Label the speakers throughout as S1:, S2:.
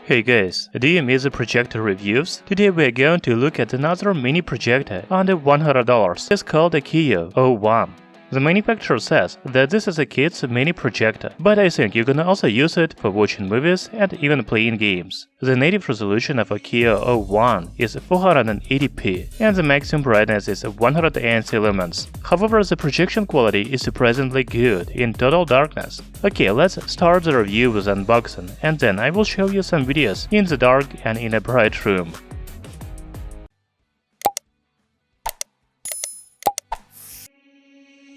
S1: Hey guys, do you miss the projector reviews? Today we are going to look at another mini projector under $100. It's called AKIYO O1. The manufacturer says that this is a kid's mini projector, but I think you can also use it for watching movies and even playing games. The native resolution of AKIYO O1 is 480p, and the maximum brightness is 100 ANSI lumens. However, the projection quality is surprisingly good in total darkness. Okay, let's start the review with unboxing, and then I will show you some videos in the dark and in a bright room.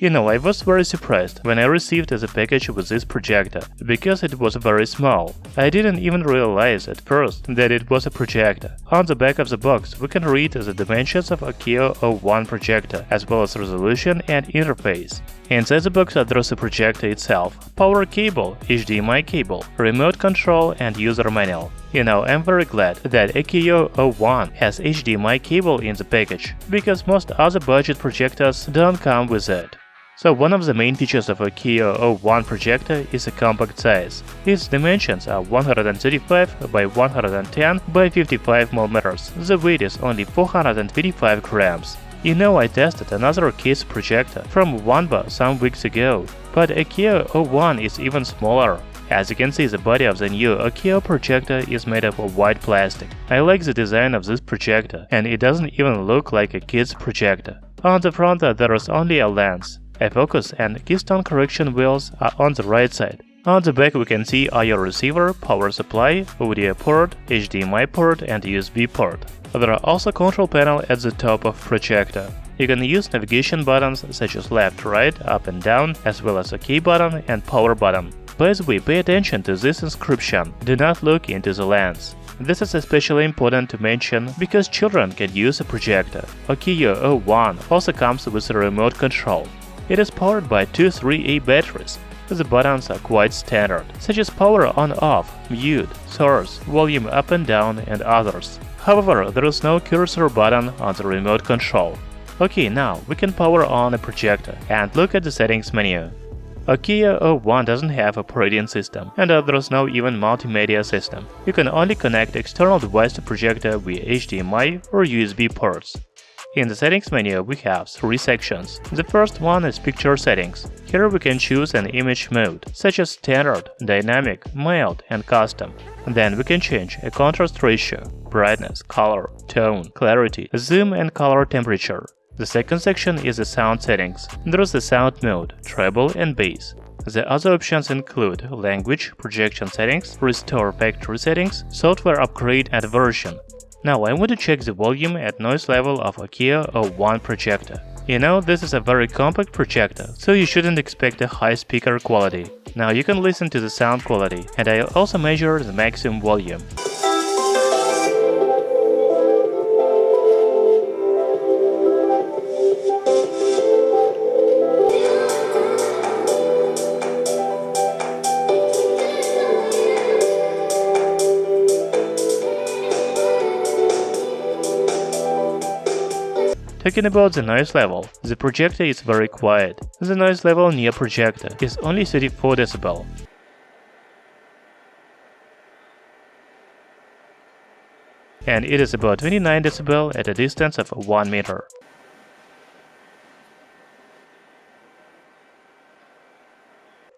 S1: You know, I was very surprised when I received the package with this projector, because it was very small. I didn't even realize at first that it was a projector. On the back of the box we can read the dimensions of AKIYO O1 projector, as well as resolution and interface. Inside the box there's the projector itself, power cable, HDMI cable, remote control and user manual. You know, I'm very glad that AKIYO O1 has HDMI cable in the package, because most other budget projectors don't come with it. So one of the main features of AKIYO O1 projector is a compact size. Its dimensions are 135 by 110 by 55 mm. The weight is only 425 grams. You know, I tested another kids projector from Wanba some weeks ago, but AKIYO O1 is even smaller. As you can see, the body of the new AKIYO projector is made of white plastic. I like the design of this projector, and it doesn't even look like a kid's projector. On the front there is only a lens. A focus and keystone correction wheels are on the right side. On the back we can see audio receiver, power supply, audio port, HDMI port and USB port. There are also control panel at the top of projector. You can use navigation buttons such as left, right, up and down, as well as a key button and power button. By the way, pay attention to this inscription, do not look into the lens. This is especially important to mention because children can use a projector. AKIYO O1 also comes with a remote control. It is powered by two 3A batteries. The buttons are quite standard, such as power on-off, mute, source, volume up and down, and others. However, there is no cursor button on the remote control. Okay, now we can power on a projector and look at the settings menu. AKIYO O1 doesn't have operating system, and there is no even multimedia system. You can only connect external device to projector via HDMI or USB ports. In the settings menu we have three sections. The first one is picture settings. Here we can choose an image mode, such as standard, dynamic, mild and custom. Then we can change a contrast ratio, brightness, color, tone, clarity, zoom and color temperature. The second section is the sound settings. There is the sound mode, treble and bass. The other options include language, projection settings, restore factory settings, software upgrade and version. Now I want to check the volume and noise level of AKIYO O1 projector. You know, this is a very compact projector, so you shouldn't expect a high speaker quality. Now you can listen to the sound quality, and I also measure the maximum volume. Talking about the noise level, the projector is very quiet. The noise level near projector is only 34 dB. And it is about 29 dB at a distance of 1 meter.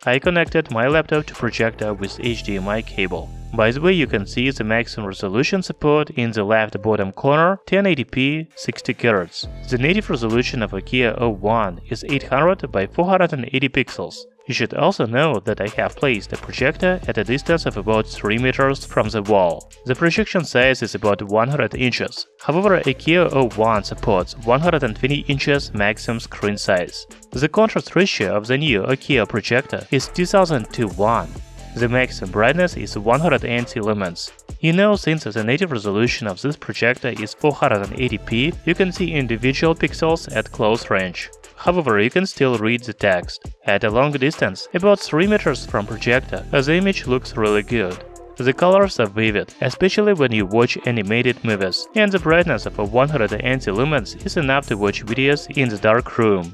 S1: I connected my laptop to projector with HDMI cable. By the way, you can see the maximum resolution support in the left bottom corner, 1080p 60 Hz. The native resolution of AKIYO O1 is 800 by 480 pixels. You should also know that I have placed a projector at a distance of about 3 meters from the wall. The projection size is about 100 inches. However, AKIYO O1 supports 120 inches maximum screen size. The contrast ratio of the new AKIYO projector is 2000:1. The maximum brightness is 100 ANSI lumens. You know, since the native resolution of this projector is 480p, you can see individual pixels at close range. However, you can still read the text. At a long distance, about 3 meters from projector, the image looks really good. The colors are vivid, especially when you watch animated movies, and the brightness of 100 ANSI lumens is enough to watch videos in the dark room.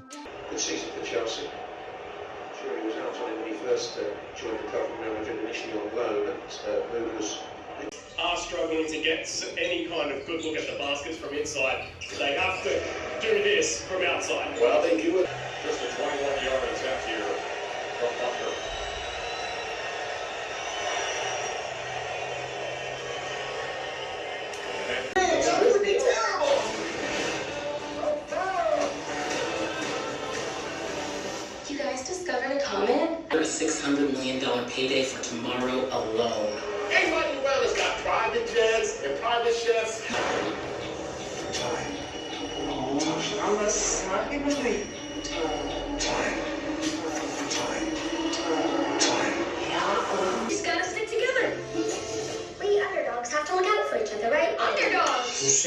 S2: Good season for Chelsea. Sure, he was out on it when he first joined the club. I think initially on loan, but Moon was
S3: struggling to get any kind of good look at the baskets from inside. They have to do this from outside.
S2: Well, they do it. Just a 21-yard attempt here from Bunker.
S4: You guys discovered a comet? A $600 million payday for tomorrow alone.
S3: Anybody well has got private jets and private chefs.
S2: I'm slightly relieved.
S4: Just gotta stick together. We underdogs have to look out for each other, right? Underdogs! This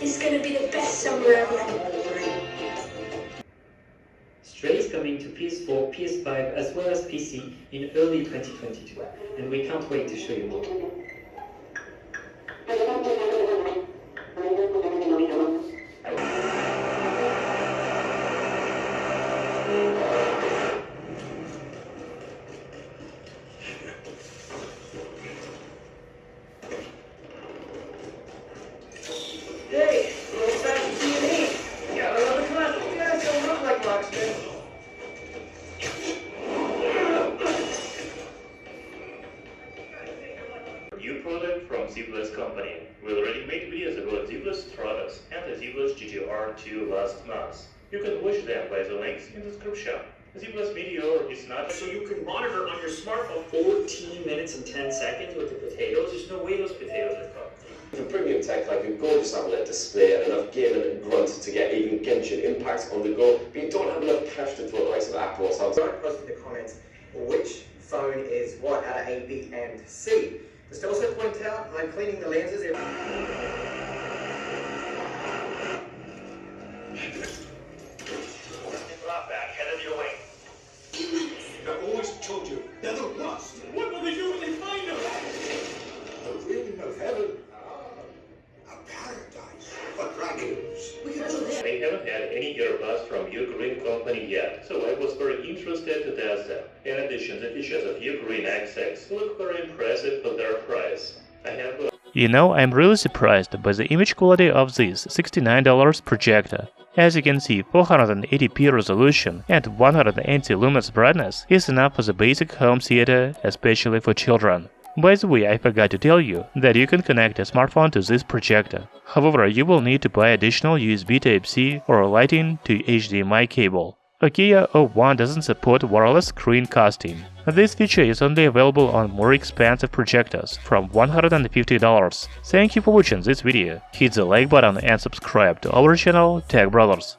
S4: is gonna be the best summer ever.
S5: Stray is coming to PS4, PS5 as well as PC in early 2022, and we can't wait to show you more.
S2: Hey, little fast T&E. Yeah, another class. You guys don't look like Rockstar.
S1: New product from ZBLAS company. We already made videos about ZBLAS Stratus and the ZBLAS GTR2 last month. You can watch them by the links in the description. ZBLAS Meteor is not
S5: So you can monitor on your smartphone 14 minutes and 10 seconds with the potatoes. There's no way those potatoes are cooked.
S6: For premium tech like a gorgeous AMOLED display and enough gaming and grunt to get even Genshin impacts on the go, but you don't have enough cash to throw the likes of Apple or Samsung.
S7: Don't post in the comments which phone is what out of A, B, and C. Just also point out I'm cleaning the lenses every...
S3: Drop back, headed your way.
S2: I always told you, they're the worst. What will they do when they find them? The ring of heaven. A paradise for dragons.
S1: They haven't had any earbuds from Ugreen company yet, so I was very interested to test them. In addition, the features of Ugreen X6 look very impressive for their price. I'm really surprised by the image quality of this $69 projector. As you can see, 480p resolution and 100 ANSI lumens brightness is enough for the basic home theater, especially for children. By the way, I forgot to tell you that you can connect a smartphone to this projector. However, you will need to buy additional USB Type-C or Lightning to HDMI cable. AKIYO O1 doesn't support wireless screencasting. This feature is only available on more expensive projectors from $150. Thank you for watching this video. Hit the like button and subscribe to our channel Tech Brothers.